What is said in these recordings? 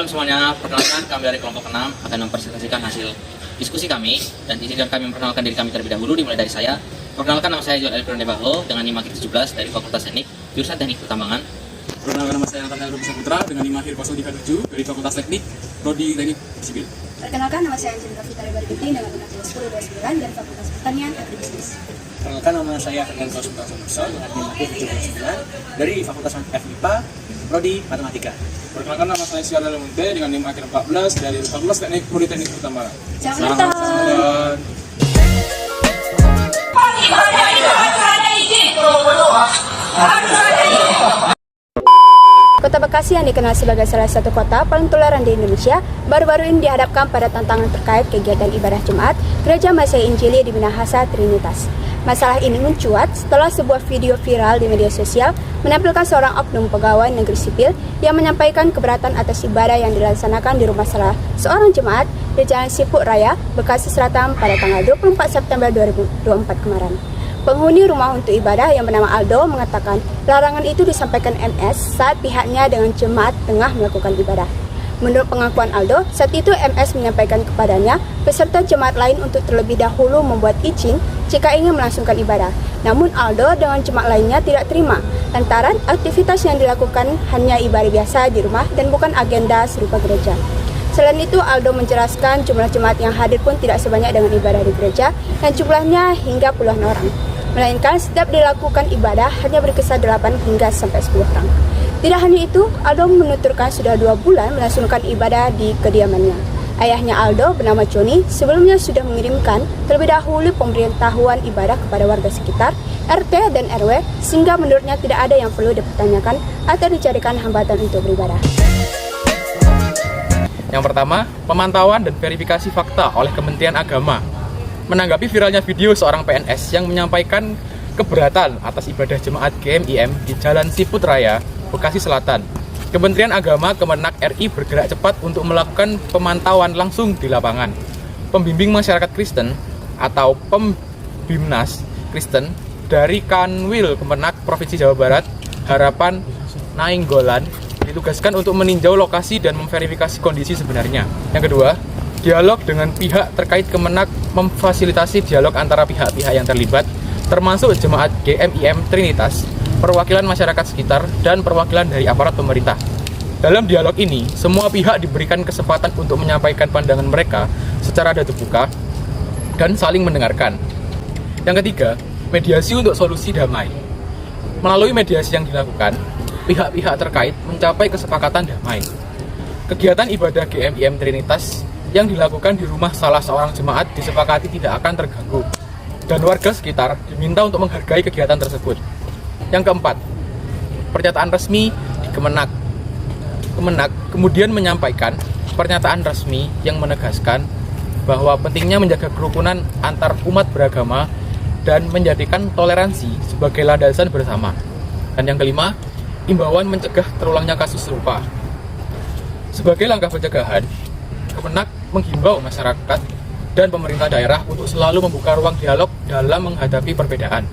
semuanya, perkenalkan kami dari kelompok 6 akan mempresentasikan hasil diskusi kami dan izinkan kami memperkenalkan diri kami terlebih dahulu, dimulai dari saya. Perkenalkan, nama saya John Elvin Debaho dengan NIM 17 dari Fakultas Teknik, jurusan Teknik Pertambangan. Perkenalkan, nama saya Nathan Rubisa Putra dengan NIM 07 dari Fakultas Teknik, Prodi Teknik Sipil. Perkenalkan, nama saya Angelina Fitari Barikuti dengan NIM 1029 dari Fakultas Pertanian Agribisnis. Perkenalkan, nama saya Fernando Suprasonuso dengan NIM 79 dari Fakultas FIPA, Prodi Matematika. Perkenalkan, nama saya Syarul Munte dengan NIM 14 dari Fakultas Teknik, Prodi Teknik Pertambangan. Selamat datang. Kota Bekasi yang dikenal sebagai salah satu kota paling toleran di Indonesia, baru-baru ini dihadapkan pada tantangan terkait kegiatan ibadah Jumat Gereja Masehi Injili di Minahasa Trinitas. Masalah ini mencuat setelah sebuah video viral di media sosial menampilkan seorang oknum pegawai negeri sipil yang menyampaikan keberatan atas ibadah yang dilaksanakan di rumah salah seorang jemaat di Jalan Sipuk Raya, Bekasi Selatan pada tanggal 24 September 2024 kemarin. Penghuni rumah untuk ibadah yang bernama Aldo mengatakan larangan itu disampaikan MS saat pihaknya dengan jemaat tengah melakukan ibadah. Menurut pengakuan Aldo, saat itu MS menyampaikan kepadanya beserta jemaat lain untuk terlebih dahulu membuat izin jika ingin melangsungkan ibadah. Namun Aldo dengan jemaat lainnya tidak terima, lantaran aktivitas yang dilakukan hanya ibadah biasa di rumah dan bukan agenda serupa gereja. Selain itu, Aldo menjelaskan jumlah jemaat yang hadir pun tidak sebanyak dengan ibadah di gereja dan jumlahnya hingga puluhan orang. Melainkan setiap dilakukan ibadah hanya berkisar 8 hingga sampai 10 orang. Tidak hanya itu, Aldo menuturkan sudah 2 bulan melangsungkan ibadah di kediamannya. Ayahnya Aldo bernama Joni sebelumnya sudah mengirimkan terlebih dahulu pemberitahuan ibadah kepada warga sekitar, RT dan RW, sehingga menurutnya tidak ada yang perlu dipertanyakan atau dijadikan hambatan untuk beribadah. Yang pertama, pemantauan dan verifikasi fakta oleh Kementerian Agama. Menanggapi viralnya video seorang PNS yang menyampaikan keberatan atas ibadah jemaat GMIM di Jalan Siput Raya, Bekasi Selatan, Kementerian Agama Kemenak RI bergerak cepat untuk melakukan pemantauan langsung di lapangan. Pembimbing masyarakat Kristen atau Pembimnas Kristen dari Kanwil Kemenak Provinsi Jawa Barat, Harapan Nainggolan, ditugaskan untuk meninjau lokasi dan memverifikasi kondisi sebenarnya. Yang kedua, dialog dengan pihak terkait. Kemenak memfasilitasi dialog antara pihak-pihak yang terlibat, termasuk jemaat GMIM Trinitas, perwakilan masyarakat sekitar, dan perwakilan dari aparat pemerintah. Dalam dialog ini, semua pihak diberikan kesempatan untuk menyampaikan pandangan mereka secara terbuka dan saling mendengarkan. Yang ketiga, mediasi untuk solusi damai. Melalui mediasi yang dilakukan, pihak-pihak terkait mencapai kesepakatan damai. Kegiatan ibadah GMIM Trinitas yang dilakukan di rumah salah seorang jemaat disepakati tidak akan terganggu, dan warga sekitar diminta untuk menghargai kegiatan tersebut. Yang keempat, pernyataan resmi di Kemenak. Kemenak kemudian menyampaikan pernyataan resmi yang menegaskan bahwa pentingnya menjaga kerukunan antar umat beragama dan menjadikan toleransi sebagai landasan bersama. Dan yang kelima, imbauan mencegah terulangnya kasus serupa. Sebagai langkah pencegahan, Kemenak menghimbau masyarakat dan pemerintah daerah untuk selalu membuka ruang dialog dalam menghadapi perbedaan.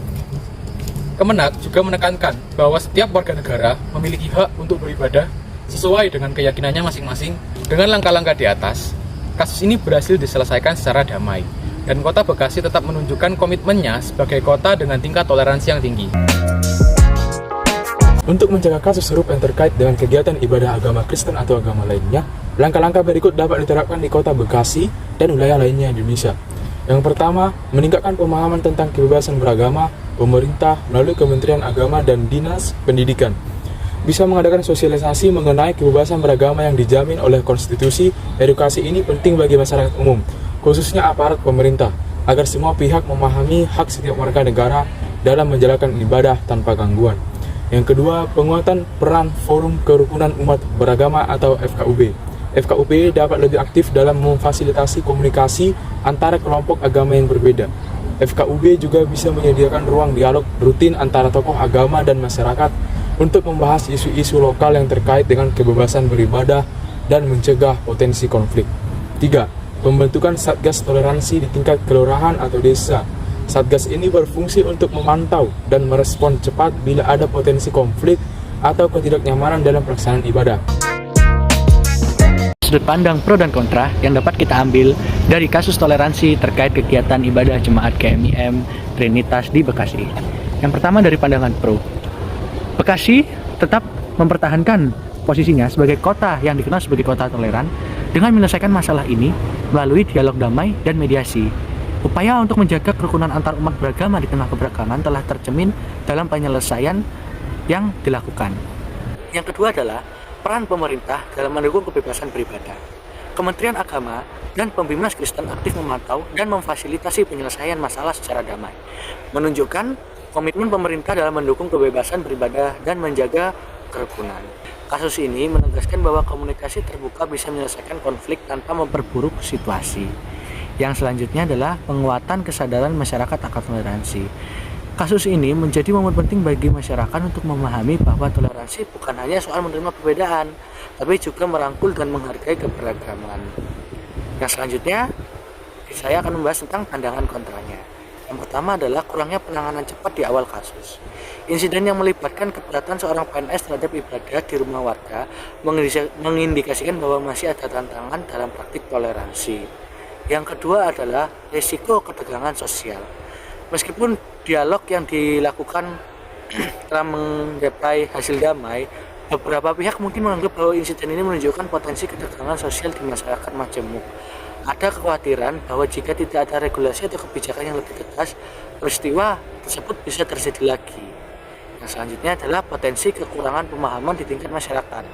Kemenak juga menekankan bahwa setiap warga negara memiliki hak untuk beribadah sesuai dengan keyakinannya masing-masing. Dengan langkah-langkah di atas, kasus ini berhasil diselesaikan secara damai, dan Kota Bekasi tetap menunjukkan komitmennya sebagai kota dengan tingkat toleransi yang tinggi. Untuk mencegah kasus serupa yang terkait dengan kegiatan ibadah agama Kristen atau agama lainnya, langkah-langkah berikut dapat diterapkan di Kota Bekasi dan wilayah lainnya di Indonesia. Yang pertama, meningkatkan pemahaman tentang kebebasan beragama. Pemerintah melalui Kementerian Agama dan Dinas Pendidikan bisa mengadakan sosialisasi mengenai kebebasan beragama yang dijamin oleh konstitusi. Edukasi ini penting bagi masyarakat umum, khususnya aparat pemerintah, agar semua pihak memahami hak setiap warga negara dalam menjalankan ibadah tanpa gangguan. Yang kedua, penguatan peran Forum Kerukunan Umat Beragama atau FKUB. FKUB dapat lebih aktif dalam memfasilitasi komunikasi antara kelompok agama yang berbeda. FKUB juga bisa menyediakan ruang dialog rutin antara tokoh agama dan masyarakat untuk membahas isu-isu lokal yang terkait dengan kebebasan beribadah dan mencegah potensi konflik. 3. Pembentukan Satgas Toleransi di tingkat kelurahan atau desa. Satgas ini berfungsi untuk memantau dan merespon cepat bila ada potensi konflik atau ketidaknyamanan dalam pelaksanaan ibadah. sudut pandang pro dan kontra yang dapat kita ambil dari kasus toleransi terkait kegiatan ibadah jemaat GMIM Trinitas di Bekasi. Yang pertama dari pandangan pro. Bekasi tetap mempertahankan posisinya sebagai kota yang dikenal sebagai kota toleran dengan menyelesaikan masalah ini melalui dialog damai dan mediasi. Upaya untuk menjaga kerukunan antar umat beragama di tengah keberagaman telah tercermin dalam penyelesaian yang dilakukan. Yang kedua adalah peran pemerintah dalam mendukung kebebasan beribadah. Kementerian Agama dan Pembimnas Kristen aktif memantau dan memfasilitasi penyelesaian masalah secara damai, menunjukkan komitmen pemerintah dalam mendukung kebebasan beribadah dan menjaga kerukunan. Kasus ini menegaskan bahwa komunikasi terbuka bisa menyelesaikan konflik tanpa memperburuk situasi. Yang selanjutnya adalah penguatan kesadaran masyarakat akan toleransi. Kasus ini menjadi momen penting bagi masyarakat untuk memahami bahwa toleransi bukan hanya soal menerima perbedaan, tapi juga merangkul dan menghargai keberagaman. Yang selanjutnya, saya akan membahas tentang pandangan kontranya. Yang pertama adalah kurangnya penanganan cepat di awal kasus. Insiden yang melibatkan keberatan seorang PNS terhadap ibadah di rumah warga mengindikasikan bahwa masih ada tantangan dalam praktik toleransi. Yang kedua adalah risiko ketegangan sosial. Meskipun dialog yang dilakukan telah menggapai hasil damai, beberapa pihak mungkin menganggap bahwa insiden ini menunjukkan potensi ketegangan sosial di masyarakat majemuk. Ada kekhawatiran bahwa jika tidak ada regulasi atau kebijakan yang lebih tegas, peristiwa tersebut bisa terjadi lagi. Yang selanjutnya adalah potensi kekurangan pemahaman di tingkat masyarakat.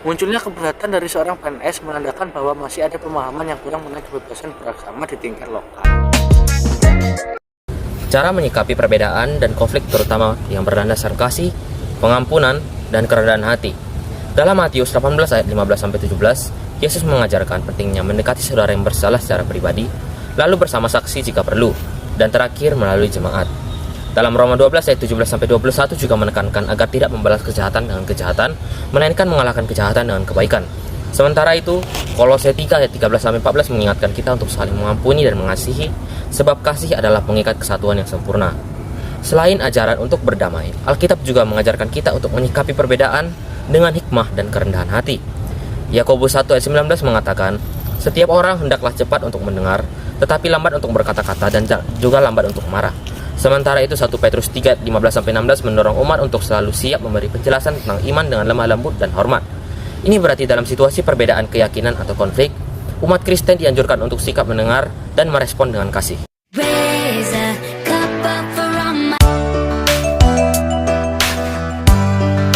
Munculnya keberatan dari seorang PNS menandakan bahwa masih ada pemahaman yang kurang mengenai kebebasan beragama di tingkat lokal. Cara menyikapi perbedaan dan konflik terutama yang berdasarkan kasih, pengampunan, dan kerendahan hati. Dalam Matius 18 ayat 15-17, Yesus mengajarkan pentingnya mendekati saudara yang bersalah secara pribadi, lalu bersama saksi jika perlu, dan terakhir melalui jemaat. Dalam Roma 12 ayat 17-21 juga menekankan agar tidak membalas kejahatan dengan kejahatan, melainkan mengalahkan kejahatan dengan kebaikan. Sementara itu, Kolose 3 ayat 13-14 mengingatkan kita untuk saling mengampuni dan mengasihi, sebab kasih adalah pengikat kesatuan yang sempurna. Selain ajaran untuk berdamai, Alkitab juga mengajarkan kita untuk menyikapi perbedaan dengan hikmah dan kerendahan hati. Yakobus 1 ayat 19 mengatakan, setiap orang hendaklah cepat untuk mendengar, tetapi lambat untuk berkata-kata dan juga lambat untuk marah. Sementara itu 1 Petrus 3 15-16 mendorong umat untuk selalu siap memberi penjelasan tentang iman dengan lemah lembut dan hormat. Ini berarti dalam situasi perbedaan keyakinan atau konflik, umat Kristen dianjurkan untuk sikap mendengar dan merespon dengan kasih.